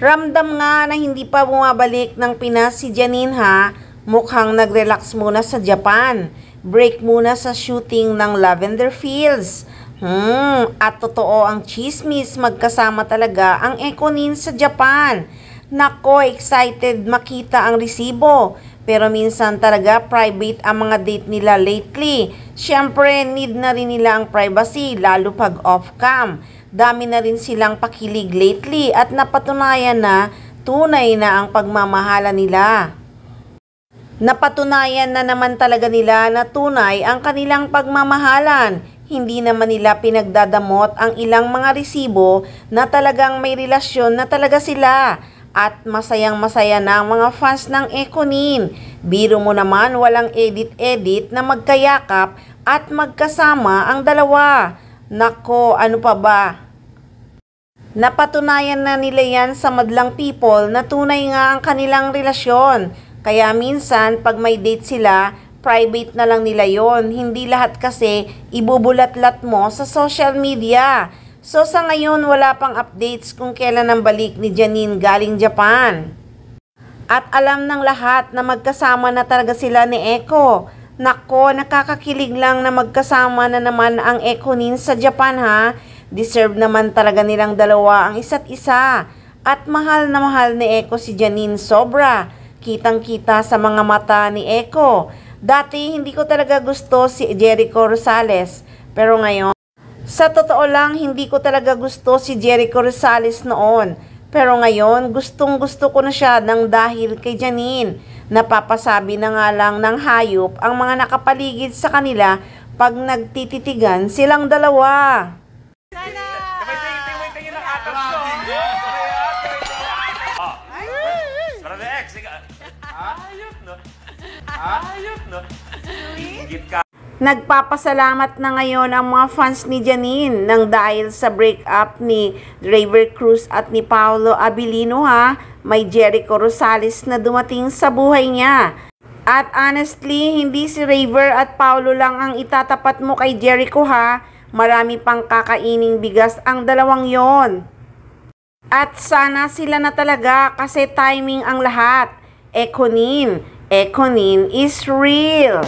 Ramdam nga na hindi pa bumabalik ng Pinas si Janine ha, mukhang nag-relax muna sa Japan. Break muna sa shooting ng Lavender Fields. At totoo ang chismis, magkasama talaga ang Ekonin sa Japan. Nako, excited makita ang resibo. Pero minsan talaga private ang mga date nila lately. Siyempre, need na rin nila ang privacy, lalo pag off-cam. Dami na rin silang pakilig lately at napatunayan na tunay na ang pagmamahala nila. Napatunayan na naman talaga nila na tunay ang kanilang pagmamahalan. Hindi naman nila pinagdadamot ang ilang mga resibo na talagang may relasyon na talaga sila. At masayang-masaya na ang mga fans ng Ekonin. Biro mo naman walang edit-edit na magkayakap at magkasama ang dalawa. Nako, ano pa ba? Napatunayan na nila yan sa madlang people na tunay nga ang kanilang relasyon. Kaya minsan, pag may date sila, private na lang nila yon. Hindi lahat kasi ibubulat-lat mo sa social media. So sa ngayon, wala pang updates kung kailan ang balik ni Janine galing Japan. At alam ng lahat na magkasama na talaga sila ni Eko. Nako, nakakakilig lang na magkasama na naman ang Ekonin sa Japan ha. Deserve naman talaga nilang dalawa ang isa't isa. At mahal na mahal ni Eko si Janine sobra. Kitang-kita sa mga mata ni Eko. Dati hindi ko talaga gusto si Jericho Rosales. Pero ngayon, sa totoo lang hindi ko talaga gusto si Jericho Rosales noon. Pero ngayon, gustong-gusto ko na siya ng dahil kay Janine. Napapasabi na nga lang ng hayop ang mga nakapaligid sa kanila pag nagtititigan silang dalawa. Nagpapasalamat na ngayon ang mga fans ni Janine nang dahil sa breakup ni Raver Cruz at ni Paolo Abilino ha, may Jericho Rosales na dumating sa buhay niya. At honestly, hindi si Raver at Paolo lang ang itatapat mo kay Jericho ha, marami pang kakaining bigas ang dalawang yon. At sana sila na talaga kasi timing ang lahat. Ekonin is real.